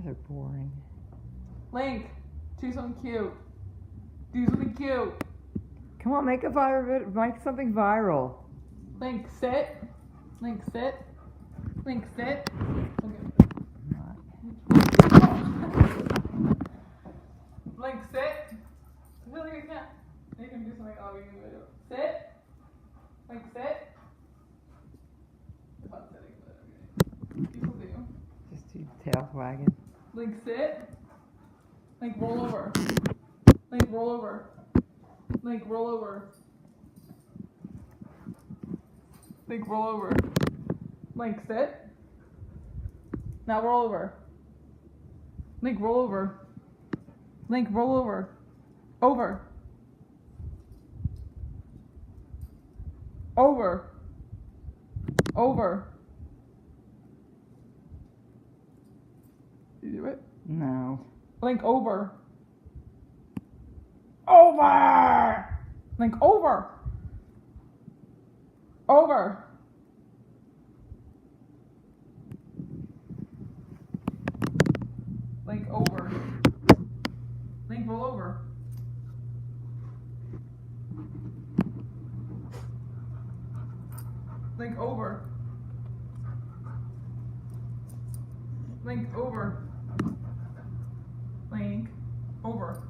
guys are boring. Link, choose something cute. Do something cute. Come on, make something viral. Link, sit. Link, sit. Link, sit. Okay. Link, sit. I feel like I can't make him do something I'll be in the video. Sit. Link, sit. If I'm sitting, but okay. People do. Just do tail wagging. Link, sit. Link, roll over. Link, roll over. Link, roll over. Link, roll over. Link, sit. Now roll over. Link, roll over. Link, roll over. Over. Over. Over. You do it? No. Link, over. Over! Link, over. Over. Link, over. Link, roll over. Link, over. Link, over. Link, over.